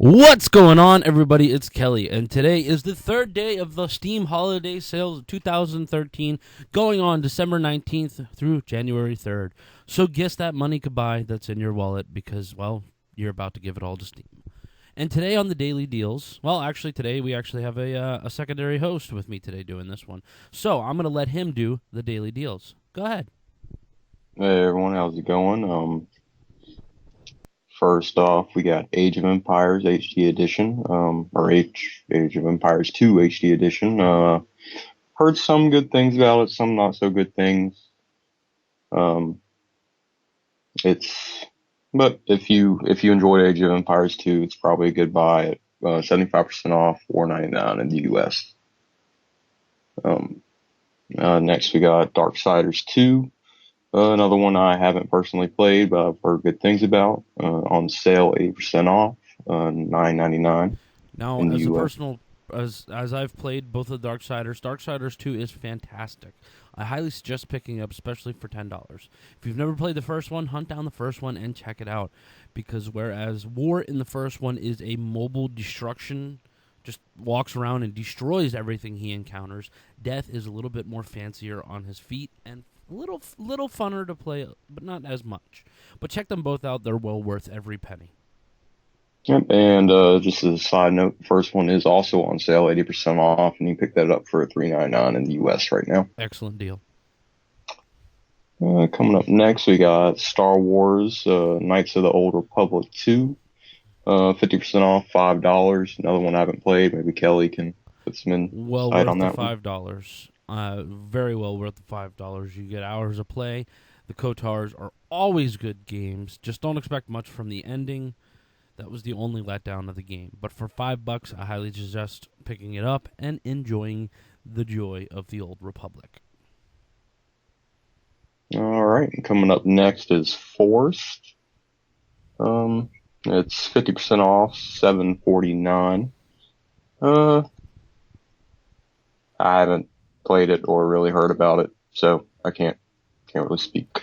What's going on, everybody? It's Kelly, and today is the third day of the Steam Holiday Sales of 2013, going on December 19th through January 3rd. So guess that money goodbye that's in your wallet because, well, you're about to give it all to Steam. And today on the Daily Deals, today we actually have a secondary host with me today doing this one. So I'm going to let him do the Daily Deals. Go ahead. Hey everyone, how's it going? First off, we got Age of Empires HD Edition, Age of Empires 2 HD Edition. Heard some good things about it, some not so good things. Um, it's, but if you enjoyed Age of Empires 2, it's probably a good buy at 75% off, $4.99 in the US. Next we got Darksiders 2. Another one I haven't personally played, but I've heard good things about. On sale, 80% off, $9.99 Now, in the as a US. personal, as I've played both of Darksiders 2 is fantastic. I highly suggest picking up, especially for $10. If you've never played the first one, hunt down the first one and check it out. Because whereas War in the first one is a mobile destruction, just walks around and destroys everything he encounters, Death is a little bit more fancier on his feet and a little funner to play, but not as much. But check them both out; they're well worth every penny. Yep, and just as a side note, the first one is also on sale, 80% off, and you can pick that up for $3.99 in the US right now. Excellent deal. Coming up next, we got Star Wars Knights of the Old Republic 2, 50% off, $5. Another one I haven't played. Maybe Kelly can put some Well insight worth on the that one. $5. Very well worth the $5. You get hours of play. The Kotars are always good games. Just don't expect much from the ending. That was the only letdown of the game. But for $5, I highly suggest picking it up and enjoying the joy of the Old Republic. All right, and coming up next is Forest. It's 50% off, $7.49. Uh, I haven't played it or really heard about it, so I can't really speak to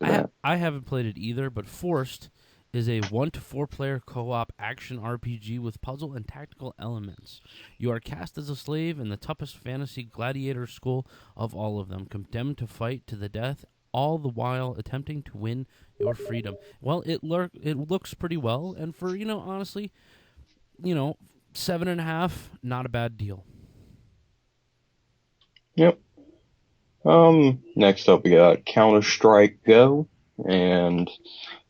that. I haven't played it either, but Forced is a 1 to 4 player co-op action RPG with puzzle and tactical elements. You are cast as a slave in the toughest fantasy gladiator school of all of them, condemned to fight to the death, all the while attempting to win your freedom. Well, it looks pretty well, and for honestly, 7.5, not a bad deal. Yep. Next up we got Counter-Strike Go, and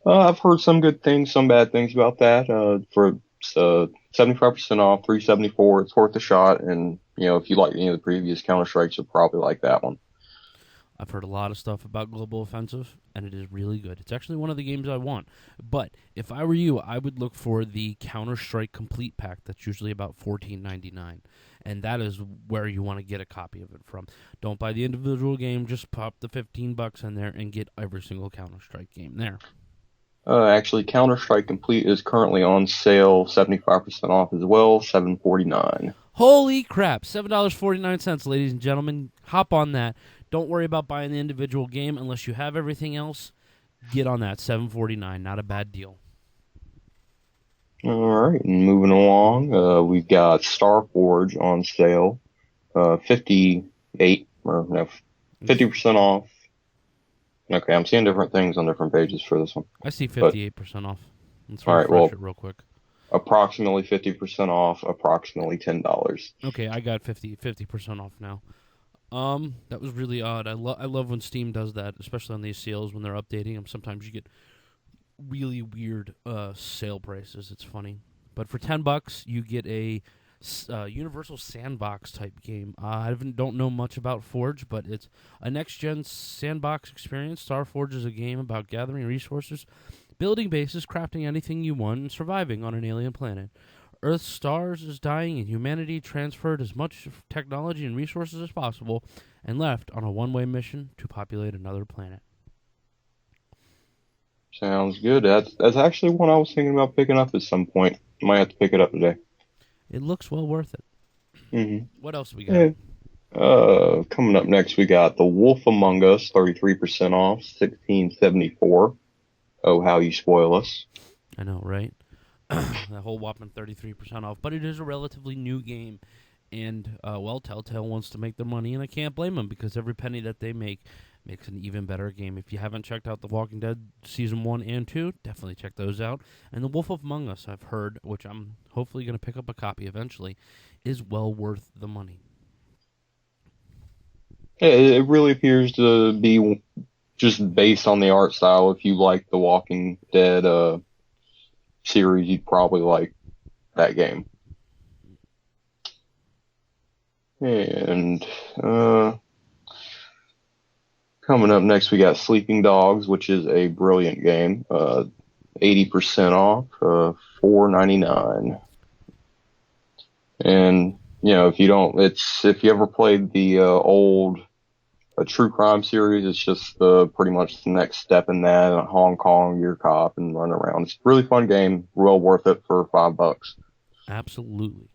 I've heard some good things, some bad things about that. For 75% off, 374, it's worth a shot, and if you like any of the previous Counter-Strikes, you'll probably like that one. I've heard a lot of stuff about Global Offensive, and it is really good. It's actually one of the games I want. But if I were you, I would look for the Counter-Strike Complete Pack that's usually about $14.99. And that is where you want to get a copy of it from. Don't buy the individual game, just pop the $15 in there and get every single Counter-Strike game there. Actually, Counter-Strike Complete is currently on sale, 75% off as well, 749. Holy crap, $7.49, ladies and gentlemen. Hop on that. Don't worry about buying the individual game unless you have everything else. Get on that, $7.49. Not a bad deal. All right, and moving along, we've got Starforge on sale, 58 or no, 50% off. Okay, I'm seeing different things on different pages for this one. I see But 58% off. Let's all right, refresh well, it real quick. approximately 50% off, approximately $10. Okay, I got 50% off now. That was really odd. I love when Steam does that, especially on these sales when they're updating them. Sometimes you get really weird sale prices. It's funny, but for $10, you get a Universal Sandbox type game. I don't know much about Forge, but it's a next gen sandbox experience. Star Forge is a game about gathering resources, building bases, crafting anything you want, and surviving on an alien planet. Earth's stars is dying, and humanity transferred as much technology and resources as possible and left on a one-way mission to populate another planet. Sounds good. That's actually one I was thinking about picking up at some point. Might have to pick it up today. It looks well worth it. What else we got? Yeah. Coming up next, we got The Wolf Among Us, 33% off, 1674. Oh, how you spoil us. I know, right? That whole whopping 33% off. But it is a relatively new game. And, Telltale wants to make their money, and I can't blame them because every penny that they make makes an even better game. If you haven't checked out The Walking Dead Season 1 and 2, definitely check those out. And The Wolf Among Us, I've heard, which I'm hopefully going to pick up a copy eventually, is well worth the money. It really appears to be just based on the art style. If you like the Walking Dead series, you'd probably like that game. And coming up next, we got Sleeping Dogs, which is a brilliant game. 80% off, $4.99. And if you ever played the old true crime series, it's just pretty much the next step in that. In Hong Kong, you're a cop and run around. It's a really fun game, well worth it for $5. Absolutely.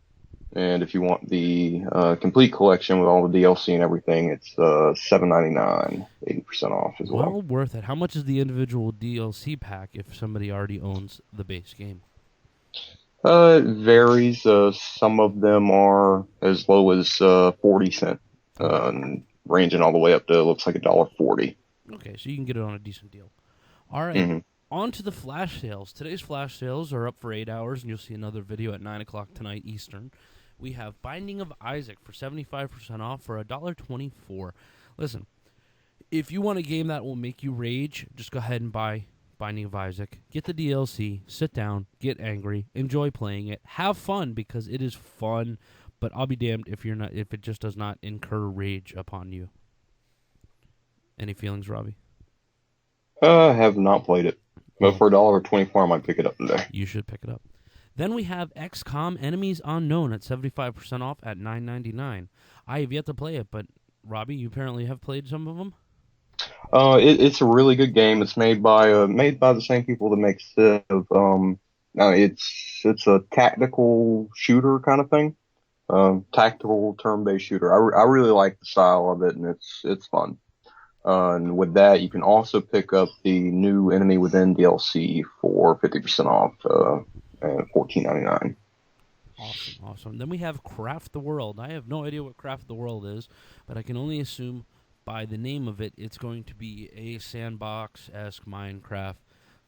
And if you want the complete collection with all the DLC and everything, it's $7.99, 80% off as well. Well worth it. How much is the individual DLC pack if somebody already owns the base game? It varies. Some of them are as low as 40 cents, ranging all the way up to looks like $1.40. Okay, so you can get it on a decent deal. All right. Mm-hmm. On to the flash sales. Today's flash sales are up for 8 hours, and you'll see another video at 9 o'clock tonight Eastern. We have Binding of Isaac for 75% off for $1.24. Listen, if you want a game that will make you rage, just go ahead and buy Binding of Isaac. Get the DLC, sit down, get angry, enjoy playing it, have fun because it is fun. But I'll be damned if it just does not incur rage upon you. Any feelings, Robbie? I have not played it, but for $1.24, I might pick it up today. You should pick it up. Then we have XCOM Enemies Unknown at 75% off at $9.99. I have yet to play it, but Robbie, you apparently have played some of them. It's a really good game. It's made by the same people that make Civ. It's a tactical shooter kind of thing. Tactical turn-based shooter. I really like the style of it, and it's fun. And with that, you can also pick up the new Enemy Within DLC for 50% off, and $14.99. Awesome. Then we have Craft the World. I have no idea what Craft the World is, but I can only assume by the name of it, it's going to be a sandbox-esque Minecraft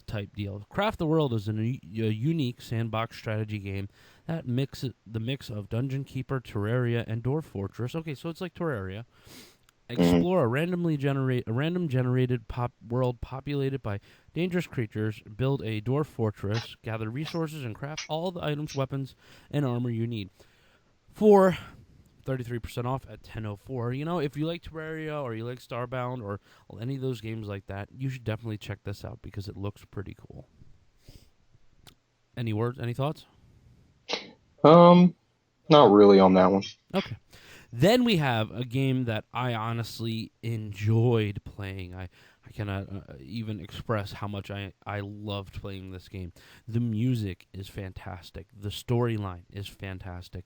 type deal. Craft the World is a unique sandbox strategy game that mixes the mix of Dungeon Keeper, Terraria, and Dwarf Fortress. Okay, so it's like Terraria. Explore a random generated world populated by dangerous creatures. Build a dwarf fortress. Gather resources and craft all the items, weapons, and armor you need. For 33% off at $10.04. If you like Terraria or you like Starbound or any of those games like that, you should definitely check this out because it looks pretty cool. Any words? Any thoughts? Not really on that one. Okay. Then we have a game that I honestly enjoyed playing. I cannot even express how much I loved playing this game. The music is fantastic. The storyline is fantastic.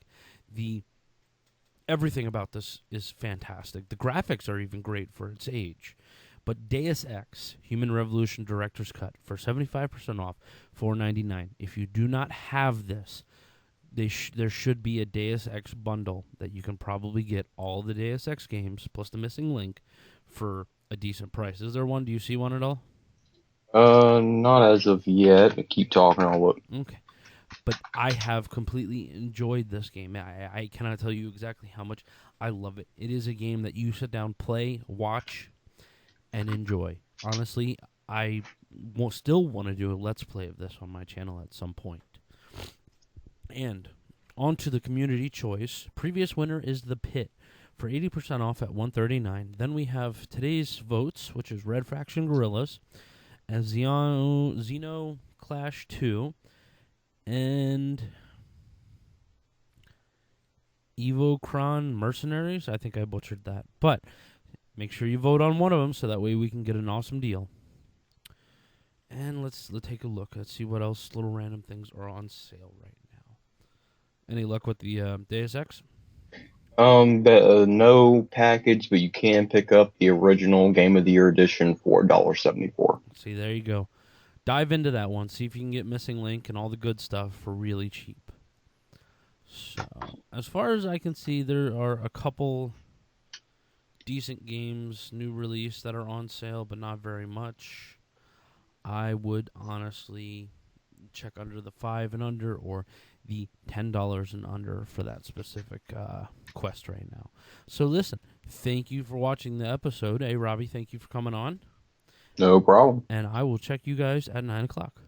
Everything about this is fantastic. The graphics are even great for its age. But Deus Ex Human Revolution Director's Cut for 75% off, $4.99. If you do not have this, there should be a Deus Ex bundle that you can probably get all the Deus Ex games plus the missing link for a decent price. Is there one? Do you see one at all? Not as of yet. Keep talking, I'll look. Okay. But I have completely enjoyed this game. I cannot tell you exactly how much I love it. It is a game that you sit down, play, watch, and enjoy. Honestly, I still want to do a Let's Play of this on my channel at some point. And on to the community choice. Previous winner is The Pit for 80% off at $139. Then we have today's votes, which is Red Faction Guerrillas, as Xeno Clash 2, and Evocron Mercenaries. I think I butchered that. But make sure you vote on one of them so that way we can get an awesome deal. And let's take a look. Let's see what else little random things are on sale right now. Any luck with the Deus Ex? No package, but you can pick up the original Game of the Year edition for $1.74. See, there you go. dive into that one. See if you can get Missing Link and all the good stuff for really cheap. So, as far as I can see, there are a couple decent games, new release, that are on sale, but not very much. I would honestly check under the $5 and under or the $10 and under for that specific quest right now. So listen, thank you for watching the episode. Hey, Robbie, thank you for coming on. No problem. And I will check you guys at 9 o'clock.